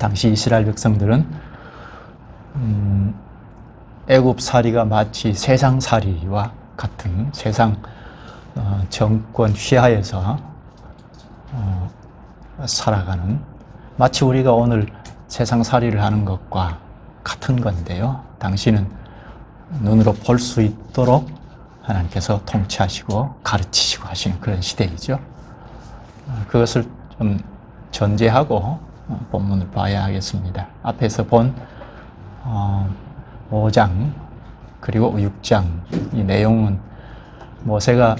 당시 이스라엘 백성들은 애굽살이가 마치 세상살이와 같은 세상 정권 휘하에서 살아가는, 마치 우리가 오늘 세상살이를 하는 것과 같은 건데요. 당시는 눈으로 볼 수 있도록 하나님께서 통치하시고 가르치시고 하시는 그런 시대이죠. 그것을 좀 전제하고 본문을 봐야 하겠습니다. 앞에서 본 5장 그리고 6장 이 내용은 모세가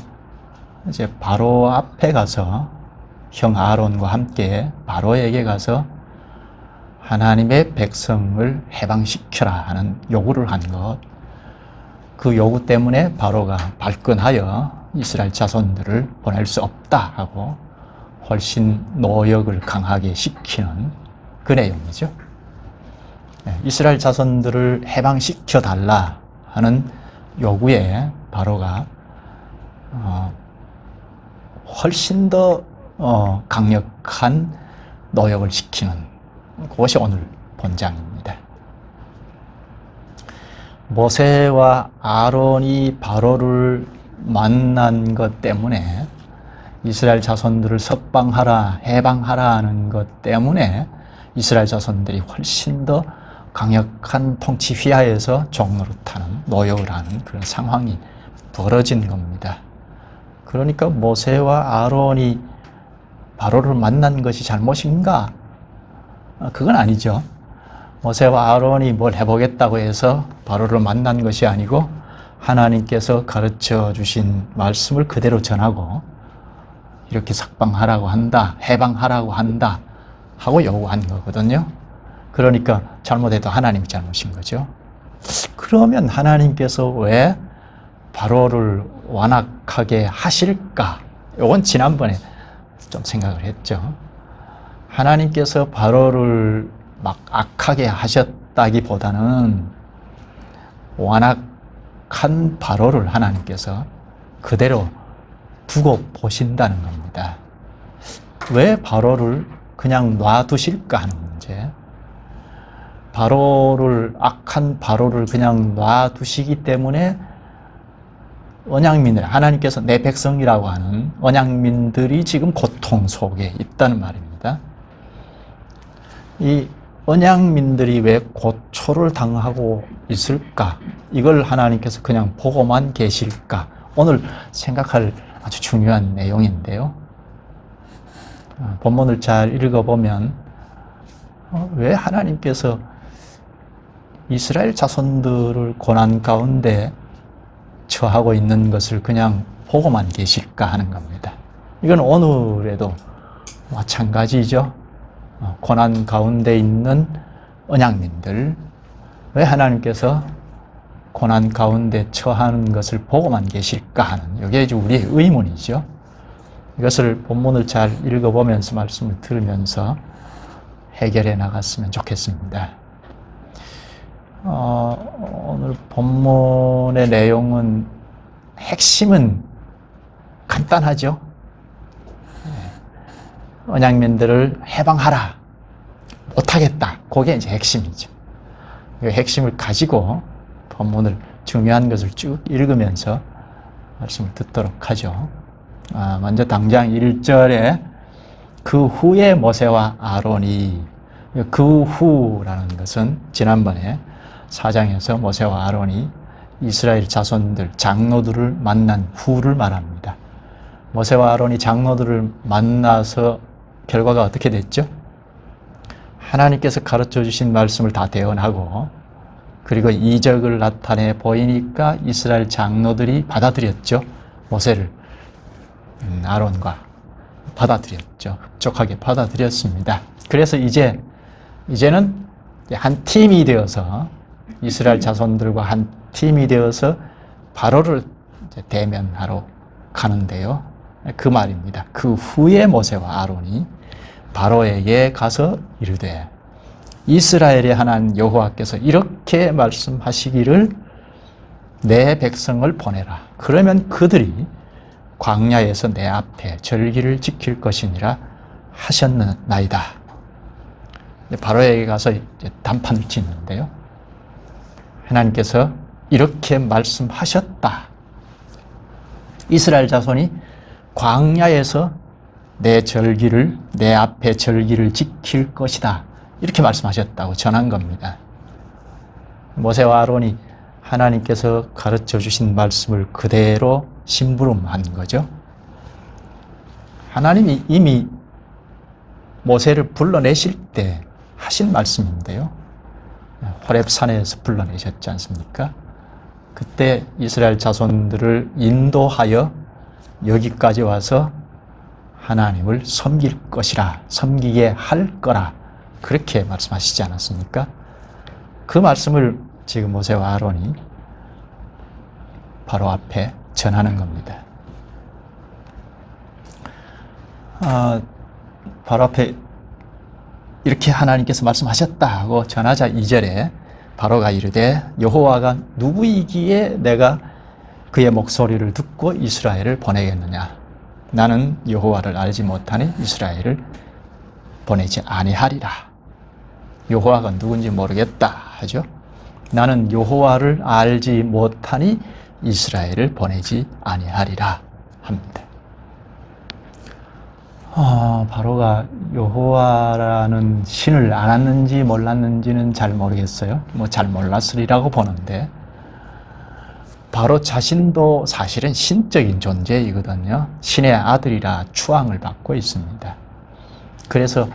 이제 바로 앞에 가서 형 아론과 함께 바로에게 가서 하나님의 백성을 해방시켜라 하는 요구를 한 것, 그 요구 때문에 바로가 발끈하여 이스라엘 자손들을 보낼 수 없다 하고 훨씬 노역을 강하게 시키는 그 내용이죠. 이스라엘 자손들을 해방시켜 달라 하는 요구에 바로가 훨씬 더 강력한 노역을 시키는 그것이 오늘 본장입니다. 모세와 아론이 바로를 만난 것 때문에 이스라엘 자손들을 석방하라, 해방하라 하는 것 때문에 이스라엘 자손들이 훨씬 더 강력한 통치 휘하에서 종노릇하는, 노역을 하는 그런 상황이 벌어진 겁니다. 그러니까 모세와 아론이 바로를 만난 것이 잘못인가? 그건 아니죠. 모세와 아론이 뭘 해보겠다고 해서 바로를 만난 것이 아니고 하나님께서 가르쳐 주신 말씀을 그대로 전하고 이렇게 석방하라고 한다, 해방하라고 한다 하고 요구한 거거든요. 그러니까 잘못해도 하나님이 잘못인 거죠. 그러면 하나님께서 왜 바로를 완악하게 하실까? 이건 지난번에 좀 생각을 했죠. 하나님께서 바로를 막 악하게 하셨다기보다는 완악한 바로를 하나님께서 그대로 두고 보신다는 겁니다. 왜 바로를 그냥 놔두실까 하는 문제. 악한 바로를 그냥 놔두시기 때문에 언약민들, 하나님께서 내 백성이라고 하는 언약민들이 지금 고통 속에 있다는 말입니다. 이 언약민들이 왜 고초를 당하고 있을까? 이걸 하나님께서 그냥 보고만 계실까? 오늘 생각할 아주 중요한 내용인데요. 본문을 잘 읽어보면 왜 하나님께서 이스라엘 자손들을 고난 가운데 처하고 있는 것을 그냥 보고만 계실까 하는 겁니다. 이건 오늘에도 마찬가지죠. 고난 가운데 있는 언약민들, 왜 하나님께서 고난 가운데 처하는 것을 보고만 계실까 하는, 이게 우리의 의문이죠. 이것을 본문을 잘 읽어보면서 말씀을 들으면서 해결해 나갔으면 좋겠습니다. 오늘 본문의 내용은 핵심은 간단하죠. 언약민들을 해방하라, 못하겠다, 그게 이제 핵심이죠. 그 핵심을 가지고 본문을, 중요한 것을 쭉 읽으면서 말씀을 듣도록 하죠. 먼저 당장 1절에 그 후에 모세와 아론이, 그 후라는 것은 지난번에 4장에서 모세와 아론이 이스라엘 자손들, 장로들을 만난 후를 말합니다. 모세와 아론이 장로들을 만나서 결과가 어떻게 됐죠? 하나님께서 가르쳐 주신 말씀을 다 대언하고, 그리고 이적을 나타내 보이니까 이스라엘 장로들이 받아들였죠. 모세를, 아론과 받아들였죠. 흡족하게 받아들였습니다. 그래서 이제는 한 팀이 되어서, 이스라엘 자손들과 한 팀이 되어서 바로를 대면하러 가는데요. 그 말입니다. 그 후에 모세와 아론이 바로에게 가서 이르되, 이스라엘의 하나님 여호와께서 이렇게 말씀하시기를 내 백성을 보내라. 그러면 그들이 광야에서 내 앞에 절기를 지킬 것이니라 하셨나이다. 바로에게 가서 이제 단판을 짓는데요. 하나님께서 이렇게 말씀하셨다. 이스라엘 자손이 광야에서 내 앞에 절기를 지킬 것이다. 이렇게 말씀하셨다고 전한 겁니다. 모세와 아론이 하나님께서 가르쳐 주신 말씀을 그대로 심부름한 거죠. 하나님이 이미 모세를 불러내실 때 하신 말씀인데요. 호렙산에서 불러내셨지 않습니까? 그때 이스라엘 자손들을 인도하여 여기까지 와서 하나님을 섬길 것이라, 섬기게 할 거라, 그렇게 말씀하시지 않았습니까? 그 말씀을 지금 모세와 아론이 바로 앞에 전하는 겁니다. 바로 앞에 이렇게 하나님께서 말씀하셨다 하고 전하자 2절에 바로가 이르되 여호와가 누구이기에 내가 그의 목소리를 듣고 이스라엘을 보내겠느냐. 나는 여호와를 알지 못하니 이스라엘을 보내지 아니하리라. 여호와가 누군지 모르겠다 하죠. 나는 여호와를 알지 못하니 이스라엘을 보내지 아니하리라 합니다. 바로가 여호와라는 신을 알았는지 몰랐는지는 잘 모르겠어요. 잘 몰랐으리라고 보는데, 바로 자신도 사실은 신적인 존재이거든요. 신의 아들이라 추앙을 받고 있습니다. 그래서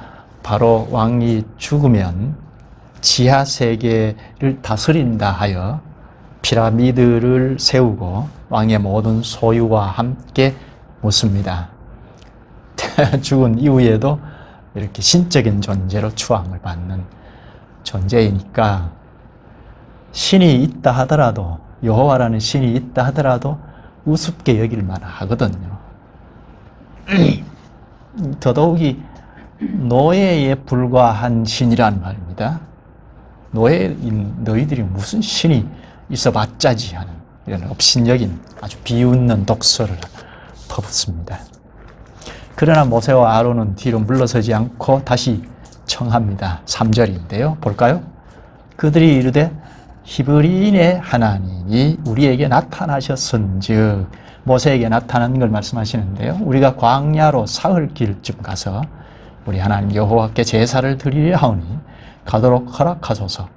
바로 왕이 죽으면 지하 세계를 다스린다 하여 피라미드를 세우고 왕의 모든 소유와 함께 묻습니다. 죽은 이후에도 이렇게 신적인 존재로 추앙을 받는 존재이니까 신이 있다 하더라도, 여호와라는 신이 있다 하더라도 우습게 여길 만하거든요. 더더욱이 노예에 불과한 신이란 말입니다. 노예인 너희들이 무슨 신이 있어봤자지 하는 이런 업신여긴 아주 비웃는 독설을 퍼붓습니다. 그러나 모세와 아론은 뒤로 물러서지 않고 다시 청합니다. 3절인데요. 볼까요? 그들이 이르되 히브리인의 하나님이 우리에게 나타나셨은즉, 모세에게 나타난 걸 말씀하시는데요. 우리가 광야로 사흘 길쯤 가서 우리 하나님 여호와께 제사를 드리려 하오니 가도록 허락하소서.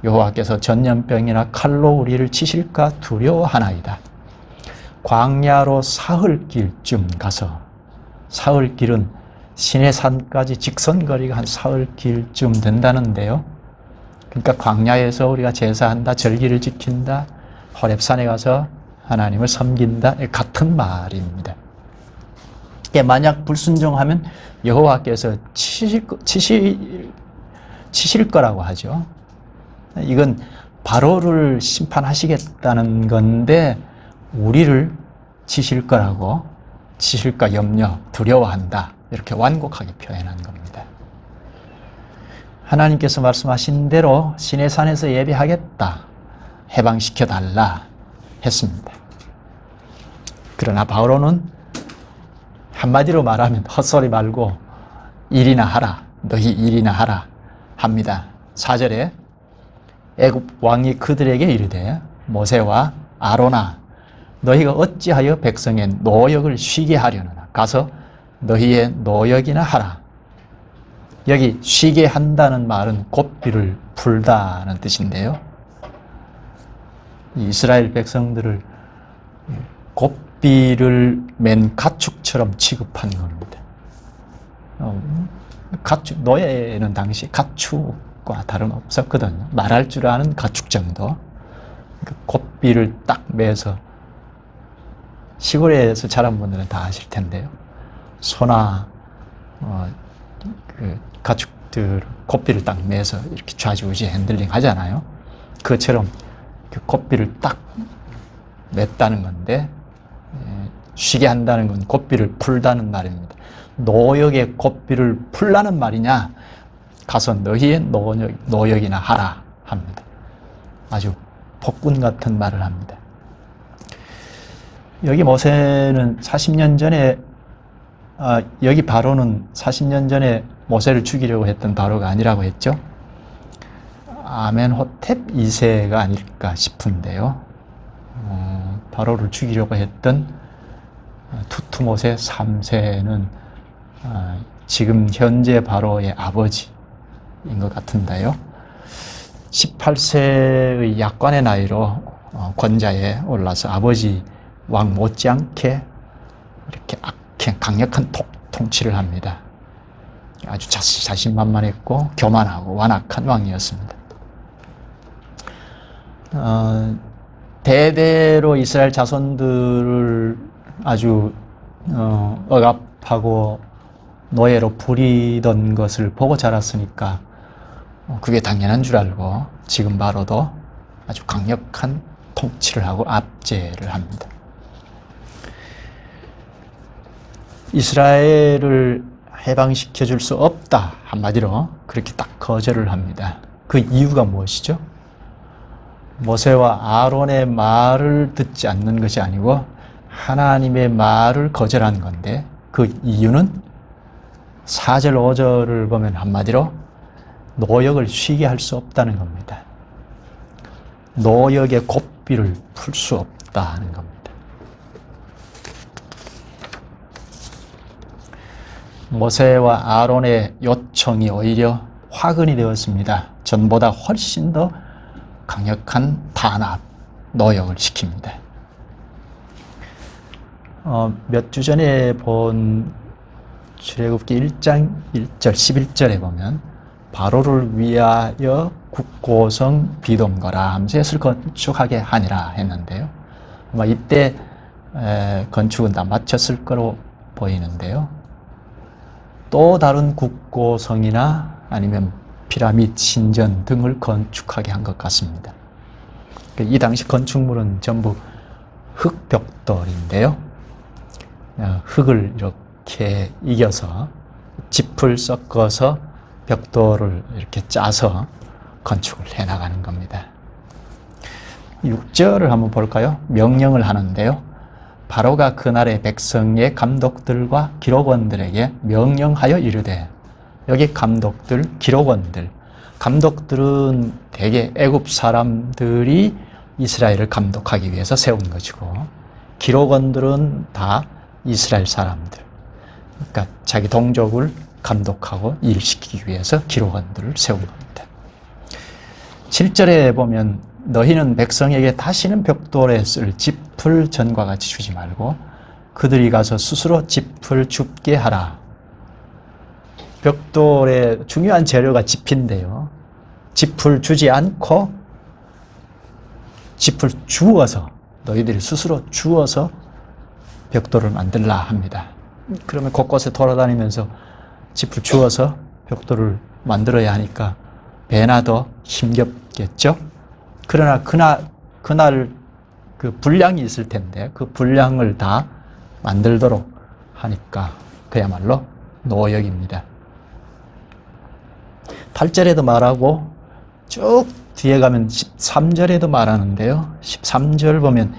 여호와께서 전염병이나 칼로 우리를 치실까 두려워하나이다. 광야로 사흘 길쯤 가서, 사흘 길은 시내산까지 직선거리가 한 사흘 길쯤 된다는데요. 그러니까 광야에서 우리가 제사한다, 절기를 지킨다, 호렙산에 가서 하나님을 섬긴다, 같은 말입니다. 만약 불순종하면 여호와께서 치실 거라고 하죠. 이건 바로를 심판하시겠다는 건데 우리를 치실 거라고, 치실까 염려, 두려워한다, 이렇게 완곡하게 표현한 겁니다. 하나님께서 말씀하신 대로 시내산에서 예배하겠다, 해방시켜달라 했습니다. 그러나 바로는 한마디로 말하면 헛소리 말고 일이나 하라, 너희 일이나 하라 합니다. 4절에 애굽 왕이 그들에게 이르되 모세와 아론아, 너희가 어찌하여 백성의 노역을 쉬게 하려느냐. 가서 너희의 노역이나 하라. 여기 쉬게 한다는 말은 고삐를 풀다는 뜻인데요. 이스라엘 백성들을 고삐를 맨 가축처럼 취급한 겁니다. 가축, 노예는 당시 가축과 다름없었거든요. 말할 줄 아는 가축 정도. 고삐를 딱 매서, 시골에서 자란 분들은 다 아실 텐데요. 소나 그 가축들 고삐를 딱 매서 이렇게 좌지우지 핸들링 하잖아요. 그것처럼 그 고삐를 딱 맸다는 건데, 쉬게 한다는 건 고삐를 풀다는 말입니다. 노역의 고삐를 풀라는 말이냐, 가서 너희의 노역이나 하라 합니다. 아주 폭군 같은 말을 합니다. 여기 모세는 40년 전에 여기 바로는 40년 전에 모세를 죽이려고 했던 바로가 아니라고 했죠. 아멘호텝 2세가 아닐까 싶은데요. 바로를 죽이려고 했던 투투모세 3세는 지금 현재 바로의 아버지인 것 같은데요. 18세의 약관의 나이로 권자에 올라서 아버지 왕 못지않게 이렇게 강력한 통치를 합니다. 아주 자신만만했고 교만하고 완악한 왕이었습니다. 대대로 이스라엘 자손들을 아주 억압하고 노예로 부리던 것을 보고 자랐으니까 그게 당연한 줄 알고 지금 바로도 아주 강력한 통치를 하고 압제를 합니다. 이스라엘을 해방시켜 줄 수 없다, 한마디로 그렇게 딱 거절을 합니다. 그 이유가 무엇이죠? 모세와 아론의 말을 듣지 않는 것이 아니고 하나님의 말을 거절한 건데, 그 이유는 4절 5절을 보면 한마디로 노역을 쉬게 할 수 없다는 겁니다. 노역의 고삐를 풀 수 없다는 겁니다. 모세와 아론의 요청이 오히려 화근이 되었습니다. 전보다 훨씬 더 강력한 단합, 노역을 시킵니다. 몇 주 전에 본 출애굽기 1장 1절 11절에 보면 바로를 위하여 국고성 비동거라 하면서 셋을 건축하게 하니라 했는데요. 아마 이때 건축은 다 마쳤을 거로 보이는데요. 또 다른 국고성이나 아니면 피라미드, 신전 등을 건축하게 한 것 같습니다. 이 당시 건축물은 전부 흙벽돌인데요. 흙을 이렇게 이겨서 짚을 섞어서 벽돌을 이렇게 짜서 건축을 해나가는 겁니다. 6절을 한번 볼까요? 명령을 하는데요. 바로가 그날의 백성의 감독들과 기록원들에게 명령하여 이르되, 여기 감독들, 기록원들, 감독들은 대개 애굽 사람들이 이스라엘을 감독하기 위해서 세운 것이고, 기록원들은 다 이스라엘 사람들, 그러니까 자기 동족을 감독하고 일시키기 위해서 기록원들을 세운 겁니다. 7절에 보면 너희는 백성에게 다시는 벽돌에 쓸 짚을 전과 같이 주지 말고 그들이 가서 스스로 짚을 줍게 하라. 벽돌의 중요한 재료가 짚인데요. 짚을 주지 않고 짚을 주어서, 너희들이 스스로 주어서 벽돌을 만들라 합니다. 그러면 곳곳에 돌아다니면서 짚을 주어서 벽돌을 만들어야 하니까 배나 더 힘겹겠죠? 그러나 그날 그 분량이 있을 텐데 그 분량을 다 만들도록 하니까 그야말로 노역입니다. 8절에도 말하고 쭉 뒤에 가면 13절에도 말하는데요. 13절 보면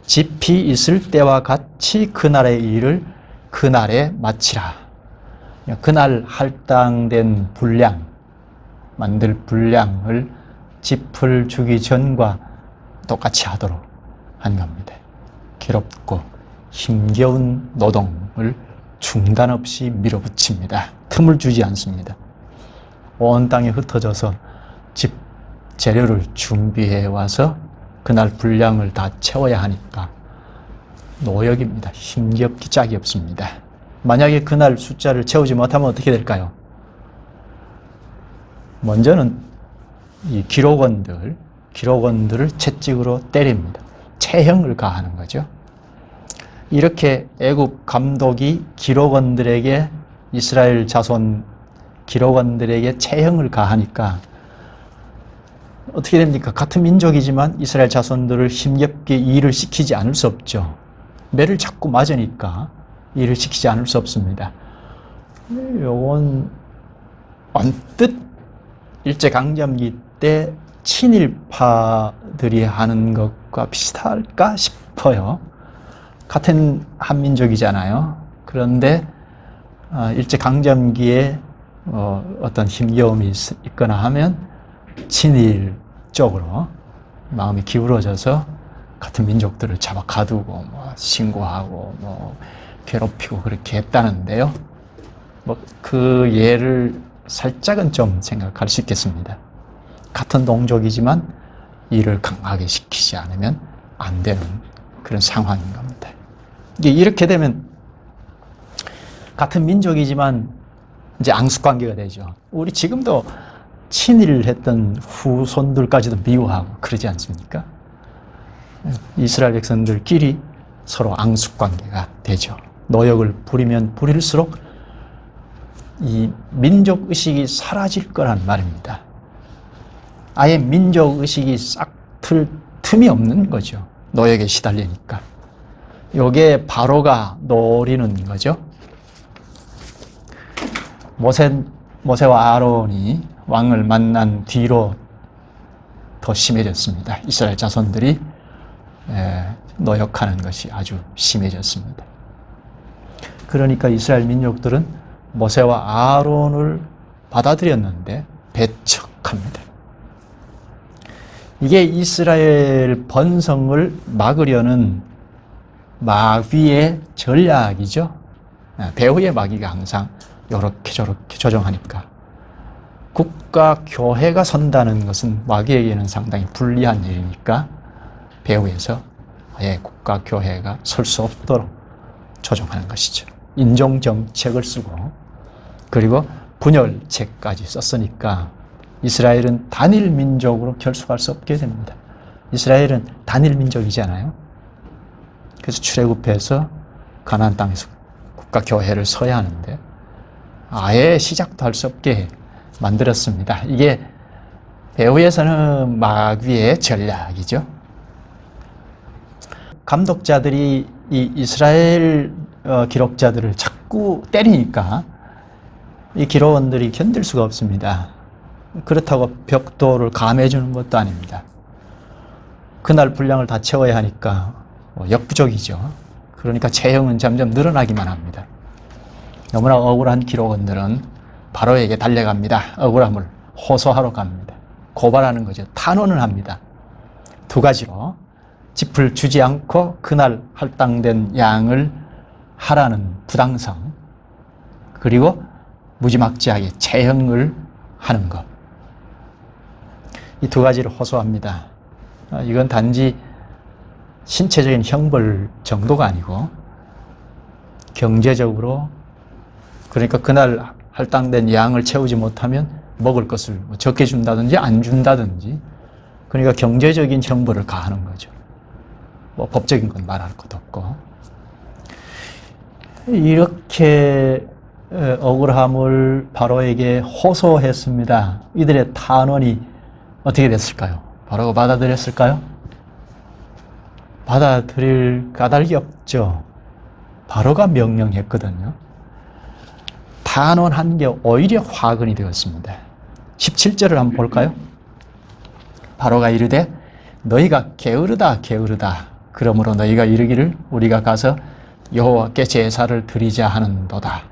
짚이 있을 때와 같이 그날의 일을 그날에 마치라. 그날 할당된 분량, 만들 분량을 짚을 주기 전과 똑같이 하도록 한 겁니다. 괴롭고 힘겨운 노동을 중단 없이 밀어붙입니다. 틈을 주지 않습니다. 온 땅에 흩어져서 집 재료를 준비해 와서 그날 분량을 다 채워야 하니까 노역입니다. 힘겹기 짝이 없습니다. 만약에 그날 숫자를 채우지 못하면 어떻게 될까요? 먼저는 이 기록원들을 채찍으로 때립니다. 체형을 가하는 거죠. 이렇게 애굽 감독이 기록원들에게, 이스라엘 자손 기록원들에게 체형을 가하니까 어떻게 됩니까? 같은 민족이지만 이스라엘 자손들을 힘겹게 일을 시키지 않을 수 없죠. 매를 자꾸 맞으니까 일을 시키지 않을 수 없습니다. 요건 언뜻 일제강점기 때 친일파들이 하는 것과 비슷할까 싶어요. 같은 한민족이잖아요. 그런데 일제강점기에 어떤 힘겨움이 있거나 하면 친일 쪽으로 마음이 기울어져서 같은 민족들을 잡아 가두고 뭐 신고하고 뭐 괴롭히고 그렇게 했다는데요. 뭐 그 예를 살짝은 좀 생각할 수 있겠습니다. 같은 동족이지만 이를 강하게 시키지 않으면 안 되는 그런 상황인 겁니다. 이렇게 되면 같은 민족이지만 이제 앙숙관계가 되죠. 우리 지금도 친일을 했던 후손들까지도 미워하고 그러지 않습니까? 이스라엘 백성들끼리 서로 앙숙관계가 되죠. 노역을 부리면 부릴수록 이 민족의식이 사라질 거란 말입니다. 아예 민족의식이 싹 틀 틈이 없는 거죠. 노역에 시달리니까. 요게 바로가 노리는 거죠. 모세와 아론이 왕을 만난 뒤로 더 심해졌습니다. 이스라엘 자손들이 노역하는 것이 아주 심해졌습니다. 그러니까 이스라엘 민족들은 모세와 아론을 받아들였는데 배척합니다. 이게 이스라엘 번성을 막으려는 마귀의 전략이죠. 배후의 마귀가 항상 이렇게 저렇게 조정하니까. 국가 교회가 선다는 것은 마귀에게는 상당히 불리한 일이니까 배후에서 아예 국가 교회가 설 수 없도록 조정하는 것이죠. 인종정책을 쓰고 그리고 분열책까지 썼으니까 이스라엘은 단일 민족으로 결속할 수 없게 됩니다. 이스라엘은 단일 민족이잖아요. 그래서 출애굽해서 가나안 땅에서 국가 교회를 서야 하는데 아예 시작도 할 수 없게 만들었습니다. 이게 배후에서는 마귀의 전략이죠. 감독자들이 이 이스라엘 기록자들을 자꾸 때리니까 이 기록원들이 견딜 수가 없습니다. 그렇다고 벽돌을 감해주는 것도 아닙니다. 그날 분량을 다 채워야 하니까 역부족이죠. 그러니까 체형은 점점 늘어나기만 합니다. 너무나 억울한 기록원들은 바로에게 달려갑니다. 억울함을 호소하러 갑니다. 고발하는 거죠. 탄원을 합니다. 두 가지로 짚을 주지 않고 그날 할당된 양을 하라는 부당성, 그리고 무지막지하게 체형을 하는 것. 이 두 가지를 호소합니다. 이건 단지 신체적인 형벌 정도가 아니고 경제적으로, 그러니까 그날 할당된 양을 채우지 못하면 먹을 것을 적게 준다든지 안 준다든지, 그러니까 경제적인 형벌을 가하는 거죠. 뭐 법적인 건 말할 것도 없고. 이렇게 억울함을 바로에게 호소했습니다. 이들의 탄원이 어떻게 됐을까요? 바로가 받아들였을까요? 받아들일 까닭이 없죠. 바로가 명령했거든요. 탄원한 게 오히려 화근이 되었습니다. 17절을 한번 볼까요? 바로가 이르되 너희가 게으르다 게으르다. 그러므로 너희가 이르기를 우리가 가서 여호와께 제사를 드리자 하는도다.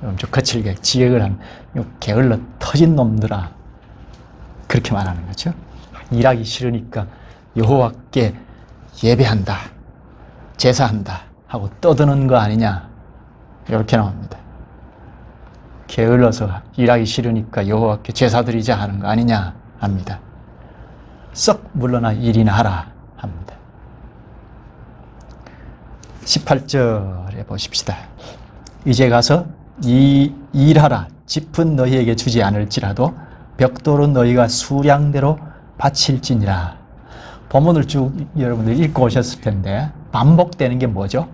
좀 거칠게 지역을 한 게을러 터진 놈들아, 그렇게 말하는 거죠. 일하기 싫으니까 여호와께 예배한다, 제사한다 하고 떠드는 거 아니냐, 이렇게 나옵니다. 게을러서 일하기 싫으니까 여호와께 제사 드리자 하는 거 아니냐 합니다. 썩 물러나 일이나 하라 합니다. 18절에 보십시다. 이제 가서 일하라. 짚은 너희에게 주지 않을지라도 벽돌은 너희가 수량대로 바칠지니라. 본문을 쭉 여러분들 읽고 오셨을 텐데 반복되는 게 뭐죠?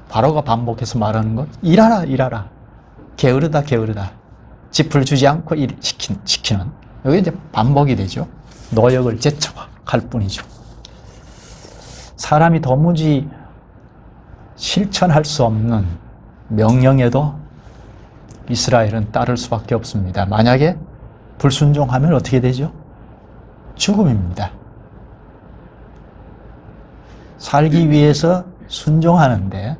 바로가 반복해서 말하는 것, 일하라 일하라, 게으르다 게으르다, 짚을 주지 않고 일 시키는, 여기 이제 반복이 되죠. 노역을 제쳐갈 뿐이죠. 사람이 도무지 실천할 수 없는 명령에도 이스라엘은 따를 수밖에 없습니다. 만약에 불순종하면 어떻게 되죠? 죽음입니다. 살기 위해서 순종하는데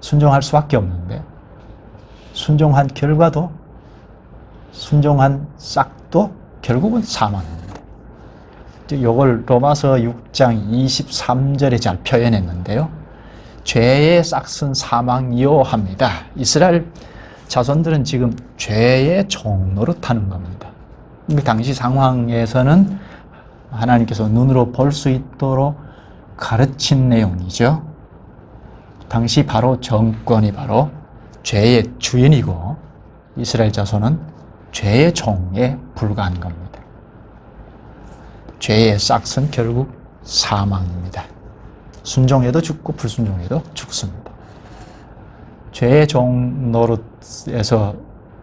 순종할 수밖에 없는데 순종한 결과도 순종한 싹도 결국은 사망입니다. 이걸 로마서 6장 23절에 잘 표현했는데요. 죄의 싹은 사망이요 합니다. 이스라엘 자손들은 지금 죄의 종노릇하는 겁니다. 그 당시 상황에서는 하나님께서 눈으로 볼 수 있도록 가르친 내용이죠. 당시 바로 정권이 바로 죄의 주인이고 이스라엘 자손은 죄의 종에 불과한 겁니다. 죄의 싹은 결국 사망입니다. 순종해도 죽고 불순종해도 죽습니다. 죄의 종 노릇에서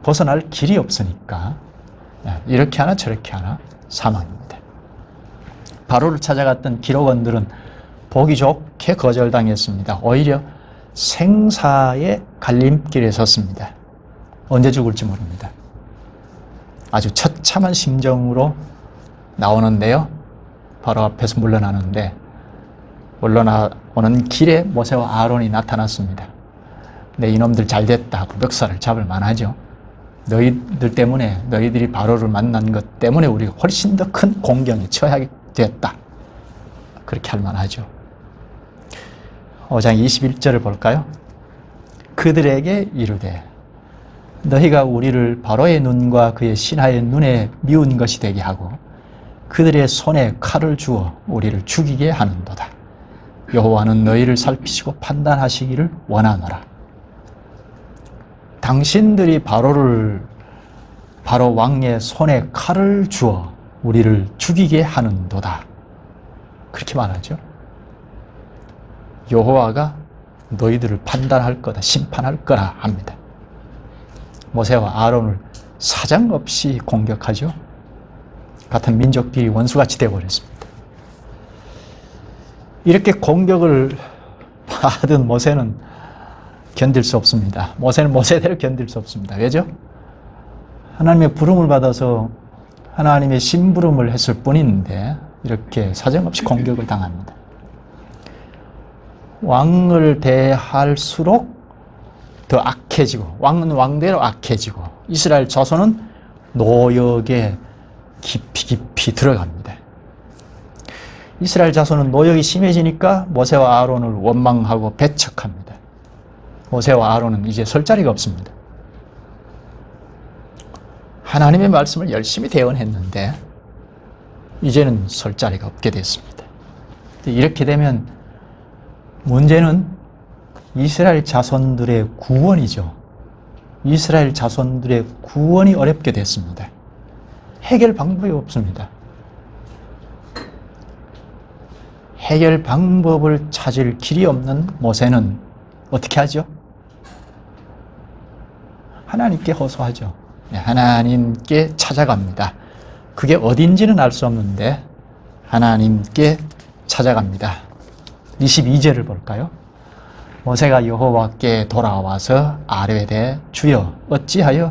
벗어날 길이 없으니까 이렇게 하나 저렇게 하나 사망입니다. 바로를 찾아갔던 기록원들은 보기 좋게 거절당했습니다. 오히려 생사의 갈림길에 섰습니다. 언제 죽을지 모릅니다. 아주 처참한 심정으로 나오는데요. 바로 앞에서 물러나는데 물러나오는 길에 모세와 아론이 나타났습니다. 근데 이놈들 잘됐다 하고 멱살을 잡을 만하죠. 너희들 때문에 너희들이 바로를 만난 것 때문에 우리가 훨씬 더 큰 공경에 처하게 됐다. 그렇게 할 만하죠. 5장 21절을 볼까요? 그들에게 이르되 너희가 우리를 바로의 눈과 그의 신하의 눈에 미운 것이 되게 하고 그들의 손에 칼을 주어 우리를 죽이게 하는도다. 여호와는 너희를 살피시고 판단하시기를 원하노라. 당신들이 바로 왕의 손에 칼을 주어 우리를 죽이게 하는도다. 그렇게 말하죠. 여호와가 너희들을 판단할 거다, 심판할 거라 합니다. 모세와 아론을 사정없이 공격하죠. 같은 민족끼리 원수같이 되어버렸습니다. 이렇게 공격을 받은 모세는 견딜 수 없습니다. 모세는 모세대로 견딜 수 없습니다. 왜죠? 하나님의 부름을 받아서 하나님의 심부름을 했을 뿐인데 이렇게 사정없이 공격을 당합니다. 왕을 대할수록 더 악해지고 왕은 왕대로 악해지고 이스라엘 자손은 노역에 깊이 들어갑니다. 이스라엘 자손은 노역이 심해지니까 모세와 아론을 원망하고 배척합니다. 모세와 아론은 이제 설 자리가 없습니다. 하나님의 말씀을 열심히 대언했는데 이제는 설 자리가 없게 됐습니다. 이렇게 되면 문제는 이스라엘 자손들의 구원이죠. 이스라엘 자손들의 구원이 어렵게 됐습니다. 해결 방법이 없습니다. 해결 방법을 찾을 길이 없는 모세는 어떻게 하죠? 하나님께 호소하죠. 하나님께 찾아갑니다. 그게 어딘지는 알 수 없는데 하나님께 찾아갑니다. 22절을 볼까요? 모세가 여호와께 돌아와서 아뢰되 주여 어찌하여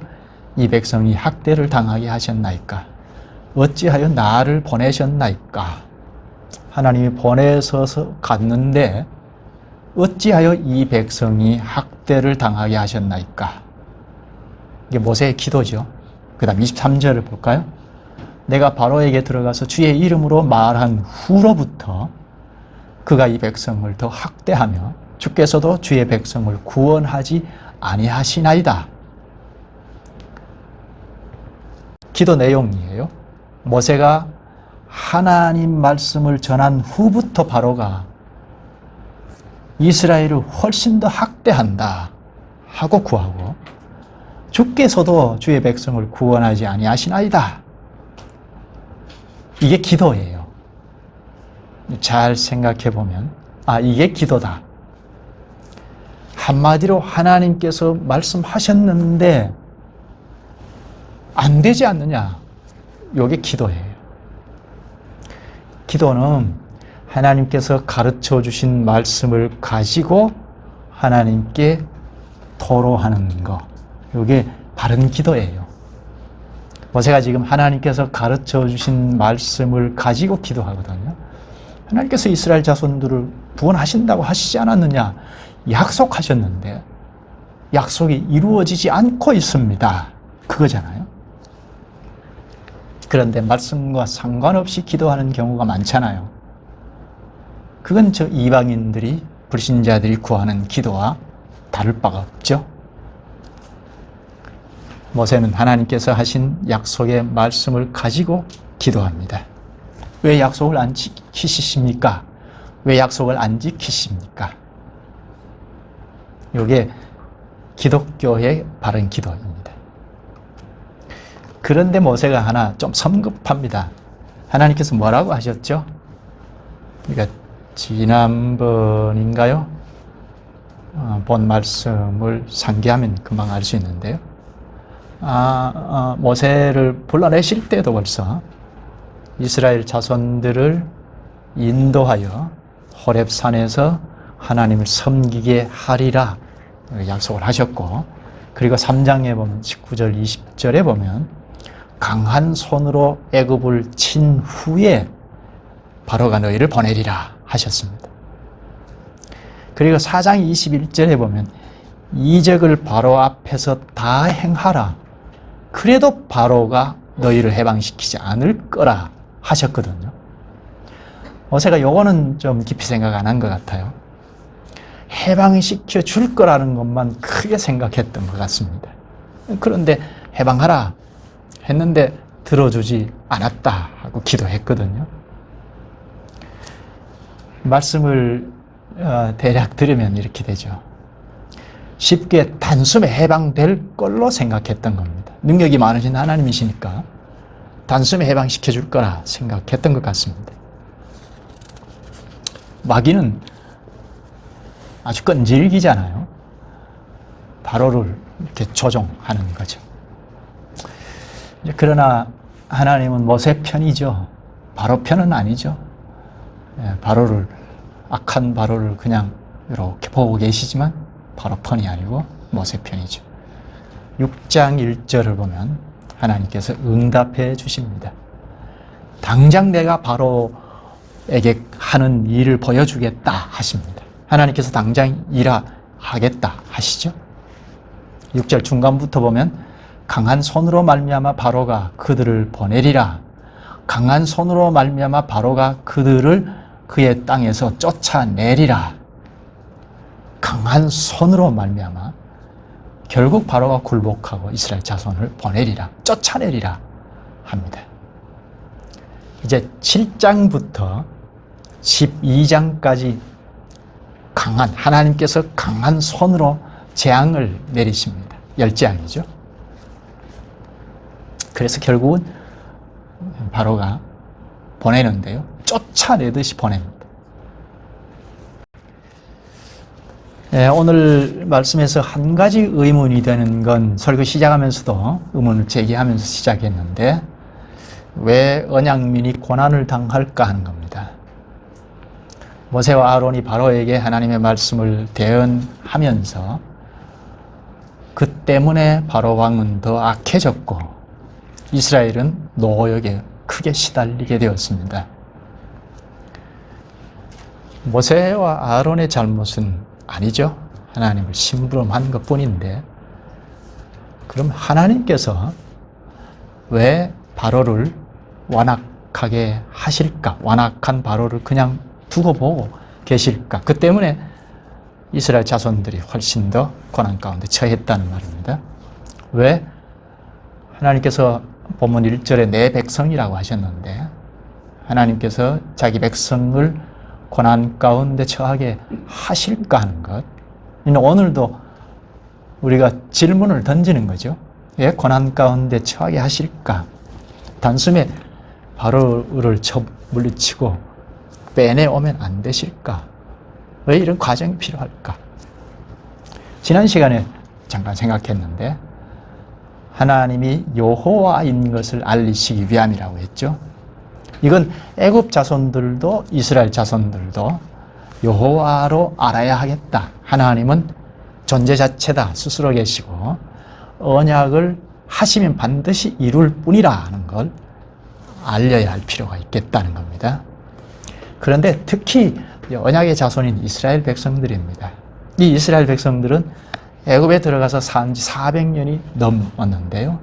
이 백성이 학대를 당하게 하셨나이까? 어찌하여 나를 보내셨나이까? 하나님이 보내셔서 갔는데 어찌하여 이 백성이 학대를 당하게 하셨나이까? 이게 모세의 기도죠. 그 다음 23절을 볼까요? 내가 바로에게 들어가서 주의 이름으로 말한 후로부터 그가 이 백성을 더 학대하며 주께서도 주의 백성을 구원하지 아니하시나이다. 기도 내용이에요. 모세가 하나님 말씀을 전한 후부터 바로가 이스라엘을 훨씬 더 학대한다 하고 구하고 주께서도 주의 백성을 구원하지 아니하시나이다. 이게 기도예요. 잘 생각해 보면 이게 기도다. 한마디로 하나님께서 말씀하셨는데 안 되지 않느냐. 이게 기도예요. 기도는 하나님께서 가르쳐 주신 말씀을 가지고 하나님께 토로하는 거. 이게 바른 기도예요. 모세가 지금 하나님께서 가르쳐 주신 말씀을 가지고 기도하거든요. 하나님께서 이스라엘 자손들을 구원하신다고 하시지 않았느냐? 약속하셨는데 약속이 이루어지지 않고 있습니다. 그거잖아요. 그런데 말씀과 상관없이 기도하는 경우가 많잖아요. 그건 저 이방인들이, 불신자들이 구하는 기도와 다를 바가 없죠. 모세는 하나님께서 하신 약속의 말씀을 가지고 기도합니다. 왜 약속을 안 지키십니까? 왜 약속을 안 지키십니까? 이게 기독교의 바른 기도입니다. 그런데 모세가 하나 좀 성급합니다. 하나님께서 뭐라고 하셨죠? 그러니까 지난번인가요? 본 말씀을 상기하면 금방 알 수 있는데요. 모세를 불러내실 때도 벌써 이스라엘 자손들을 인도하여 호렙산에서 하나님을 섬기게 하리라 약속을 하셨고, 그리고 3장에 보면 19절 20절에 보면 강한 손으로 애굽을 친 후에 바로가 너희를 보내리라 하셨습니다. 그리고 4장 21절에 보면 이적을 바로 앞에서 다 행하라. 그래도 바로가 너희를 해방시키지 않을 거라 하셨거든요. 모세가 요거는 좀 깊이 생각 안 한 것 같아요. 해방시켜 줄 거라는 것만 크게 생각했던 것 같습니다. 그런데 해방하라 했는데 들어주지 않았다 하고 기도했거든요. 말씀을 대략 들으면 이렇게 되죠. 쉽게 단숨에 해방될 걸로 생각했던 겁니다. 능력이 많으신 하나님이시니까 단숨에 해방시켜 줄 거라 생각했던 것 같습니다. 마귀는 아주 끈질기잖아요. 바로를 이렇게 조종하는 거죠. 그러나 하나님은 모세 편이죠. 바로 편은 아니죠. 바로를, 악한 바로를 그냥 이렇게 보고 계시지만 바로 편이 아니고 모세 편이죠. 6장 1절을 보면 하나님께서 응답해 주십니다. 당장 내가 바로에게 하는 일을 보여주겠다 하십니다. 하나님께서 당장 일하겠다 하시죠. 6절 중간부터 보면 강한 손으로 말미암아 바로가 그들을 보내리라. 강한 손으로 말미암아 바로가 그들을 그의 땅에서 쫓아내리라. 강한 손으로 말미암아 결국 바로가 굴복하고 이스라엘 자손을 보내리라, 쫓아내리라 합니다. 이제 7장부터 12장까지 하나님께서 강한 손으로 재앙을 내리십니다. 10재앙이죠. 그래서 결국은 바로가 보내는데요. 쫓아내듯이 보냅니다. 오늘 말씀에서 한 가지 의문이 되는 건 설교 시작하면서도 의문을 제기하면서 시작했는데 왜 언약민이 고난을 당할까 하는 겁니다. 모세와 아론이 바로에게 하나님의 말씀을 대언하면서 그 때문에 바로 왕은 더 악해졌고 이스라엘은 노역에 크게 시달리게 되었습니다. 모세와 아론의 잘못은 아니죠. 하나님을 심부름한 것뿐인데 그럼 하나님께서 왜 바로를 완악하게 하실까? 완악한 바로를 그냥 두고 보고 계실까? 그 때문에 이스라엘 자손들이 훨씬 더 고난 가운데 처했다는 말입니다. 왜? 하나님께서 본문 1절에 내 백성이라고 하셨는데 하나님께서 자기 백성을 고난 가운데 처하게 하실까 하는 것. 오늘도 우리가 질문을 던지는 거죠. 왜 고난 가운데 처하게 하실까? 단숨에 바로를 물리치고 빼내오면 안 되실까? 왜 이런 과정이 필요할까? 지난 시간에 잠깐 생각했는데 하나님이 여호와인 것을 알리시기 위함이라고 했죠. 이건 애굽 자손들도 이스라엘 자손들도 여호와로 알아야 하겠다. 하나님은 존재 자체다. 스스로 계시고 언약을 하시면 반드시 이룰 뿐이라 하는 걸 알려야 할 필요가 있겠다는 겁니다. 그런데 특히 언약의 자손인 이스라엘 백성들입니다. 이 이스라엘 백성들은 애굽에 들어가서 산 지 400년이 넘었는데요.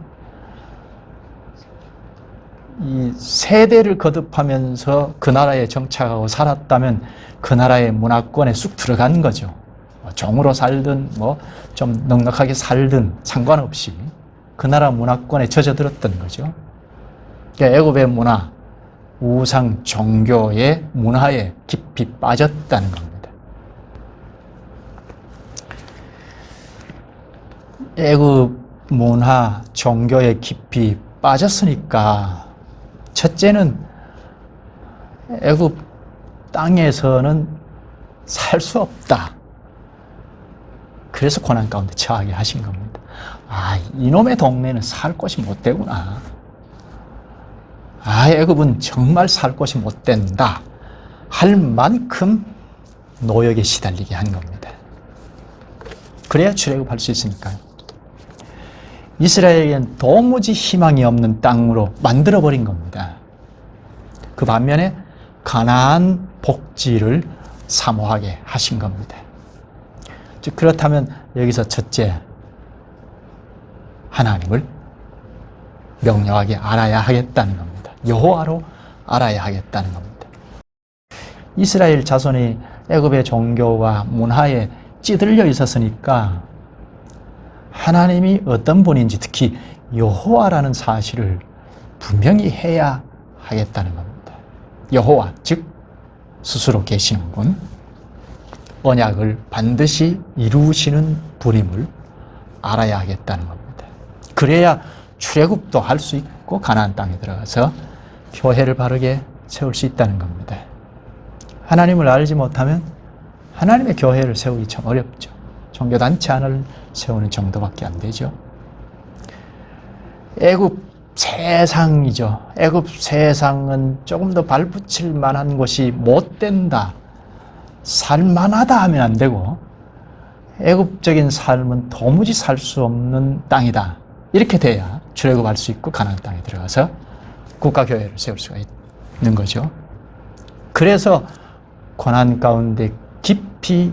이 세대를 거듭하면서 그 나라에 정착하고 살았다면 그 나라의 문화권에 쑥 들어간 거죠. 종으로 살든 좀 넉넉하게 살든 상관없이 그 나라 문화권에 젖어들었던 거죠. 그러니까 애굽의 문화, 우상 종교의 문화에 깊이 빠졌다는 겁니다. 애굽 문화, 종교에 깊이 빠졌으니까 첫째는 애굽 땅에서는 살 수 없다. 그래서 고난 가운데 처하게 하신 겁니다. 아, 이놈의 동네는 살 곳이 못 되구나. 아, 애굽은 정말 살 곳이 못 된다 할 만큼 노역에 시달리게 한 겁니다. 그래야 출애굽할 수 있으니까요. 이스라엘에겐 도무지 희망이 없는 땅으로 만들어버린 겁니다. 그 반면에 가나안 복지를 사모하게 하신 겁니다. 즉 그렇다면 여기서 첫째, 하나님을 명료하게 알아야 하겠다는 겁니다. 여호와로 알아야 하겠다는 겁니다. 이스라엘 자손이 애굽의 종교와 문화에 찌들려 있었으니까 하나님이 어떤 분인지, 특히 여호와라는 사실을 분명히 해야 하겠다는 겁니다. 여호와, 즉 스스로 계시는 분, 언약을 반드시 이루시는 분임을 알아야 하겠다는 겁니다. 그래야 출애굽도 할 수 있고 가나안 땅에 들어가서 교회를 바르게 세울 수 있다는 겁니다. 하나님을 알지 못하면 하나님의 교회를 세우기 참 어렵죠. 종교단체 하나를 세우는 정도밖에 안 되죠. 애굽 세상이죠. 애굽 세상은 조금 더 발붙일 만한 곳이 못 된다, 살만하다 하면 안 되고, 애굽적인 삶은 도무지 살 수 없는 땅이다, 이렇게 돼야 출애굽할 수 있고 가나안 땅에 들어가서 국가교회를 세울 수가 있는 거죠. 그래서 고난 가운데 깊이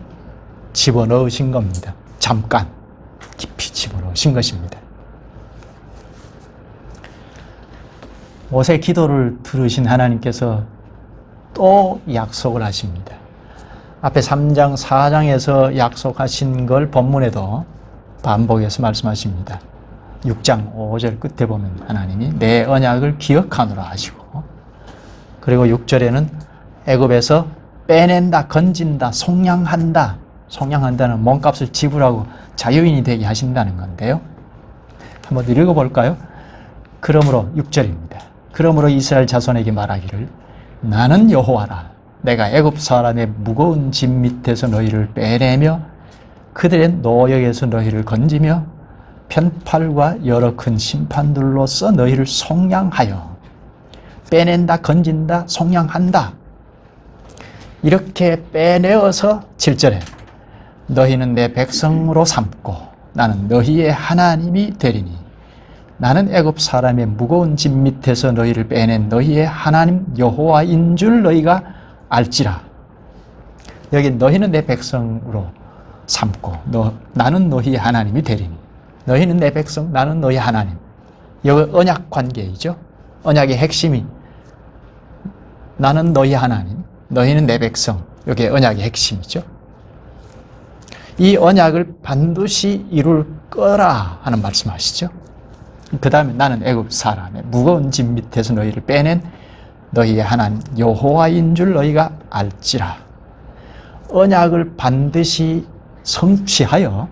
집어넣으신 겁니다. 잠깐 깊이 집어넣으신 것입니다. 모세 기도를 들으신 하나님께서 또 약속을 하십니다. 앞에 3장, 4장에서 약속하신 걸 본문에도 반복해서 말씀하십니다. 6장 5절 끝에 보면 하나님이 내 언약을 기억하노라 하시고, 그리고 6절에는 애굽에서 빼낸다, 건진다, 속량한다. 속량한다는 몸값을 지불하고 자유인이 되게 하신다는 건데요. 한번 읽어볼까요? 그러므로 6절입니다. 그러므로 이스라엘 자손에게 말하기를 나는 여호와라. 내가 애굽 사람의 무거운 짐 밑에서 너희를 빼내며 그들의 노역에서 너희를 건지며 편팔과 여러 큰 심판들로서 너희를 속량하여 빼낸다, 건진다, 속량한다. 이렇게 빼내어서 7절에 너희는 내 백성으로 삼고 나는 너희의 하나님이 되리니 나는 애굽 사람의 무거운 짐 밑에서 너희를 빼낸 너희의 하나님 여호와인 줄 너희가 알지라. 여기 너희는 내 백성으로 삼고 나는 너희의 하나님이 되리니, 너희는 내 백성, 나는 너희 하나님. 여기 언약 관계이죠. 언약의 핵심이 나는 너희 하나님, 너희는 내 백성. 이게 언약의 핵심이죠. 이 언약을 반드시 이룰 거라 하는 말씀하시죠. 그 다음에 나는 애굽 사람의 무거운 짐 밑에서 너희를 빼낸 너희의 하나님 여호와인 줄 너희가 알지라. 언약을 반드시 성취하여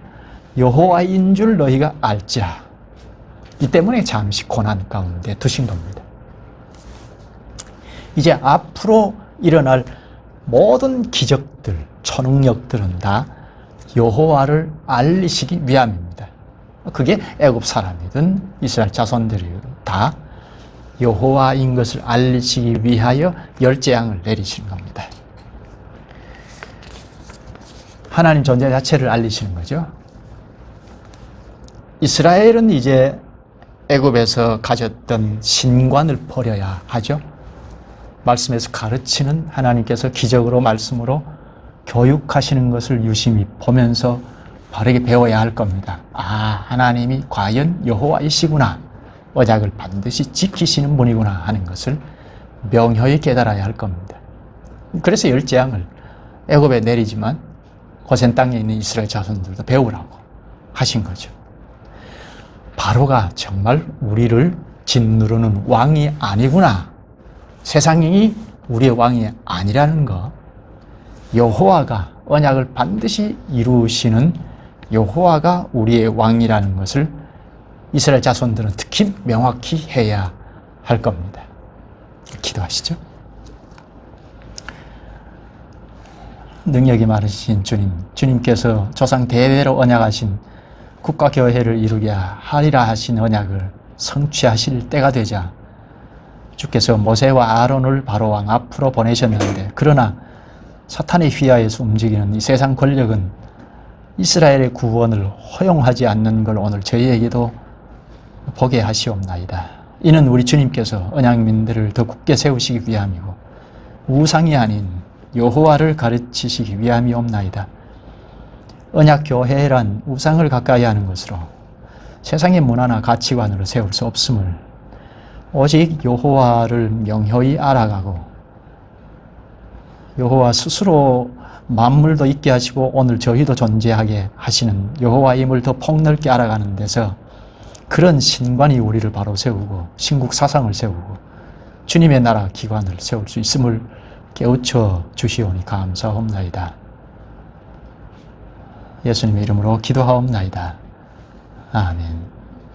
여호와인 줄 너희가 알지라. 이 때문에 잠시 고난 가운데 두신 겁니다. 이제 앞으로 일어날 모든 기적들, 초능력들은 다 여호와를 알리시기 위함입니다. 그게 애굽 사람이든 이스라엘 자손들이든 다 여호와인 것을 알리시기 위하여 열 재앙을 내리시는 겁니다. 하나님 존재 자체를 알리시는 거죠. 이스라엘은 이제 애굽에서 가졌던 신관을 버려야 하죠. 말씀에서 가르치는 하나님께서 기적으로 말씀으로 교육하시는 것을 유심히 보면서 바르게 배워야 할 겁니다. 아, 하나님이 과연 여호와이시구나. 언약을 반드시 지키시는 분이구나 하는 것을 명효히 깨달아야 할 겁니다. 그래서 열 재앙을 애굽에 내리지만 고센 땅에 있는 이스라엘 자손들도 배우라고 하신 거죠. 바로가 정말 우리를 짓누르는 왕이 아니구나. 세상이 우리의 왕이 아니라는 것. 여호와가 언약을 반드시 이루시는 여호와가 우리의 왕이라는 것을 이스라엘 자손들은 특히 명확히 해야 할 겁니다. 기도하시죠. 능력이 많으신 주님, 주님께서 조상 대대로 언약하신 국가 교회를 이루게 하리라 하신 언약을 성취하실 때가 되자 주께서 모세와 아론을 바로 왕 앞으로 보내셨는데, 그러나 사탄의 휘하에서 움직이는 이 세상 권력은 이스라엘의 구원을 허용하지 않는 걸 오늘 저희에게도 보게 하시옵나이다. 이는 우리 주님께서 언약민들을 더 굳게 세우시기 위함이고 우상이 아닌 여호와를 가르치시기 위함이옵나이다. 언약교회란 우상을 가까이 하는 것으로 세상의 문화나 가치관으로 세울 수 없음을 오직 여호와를 명효히 알아가고 여호와 스스로 만물도 있게 하시고 오늘 저희도 존재하게 하시는 여호와임을 더 폭넓게 알아가는 데서 그런 신관이 우리를 바로 세우고 신국 사상을 세우고 주님의 나라 기관을 세울 수 있음을 깨우쳐 주시오니 감사옵나이다. 예수님의 이름으로 기도하옵나이다. 아멘.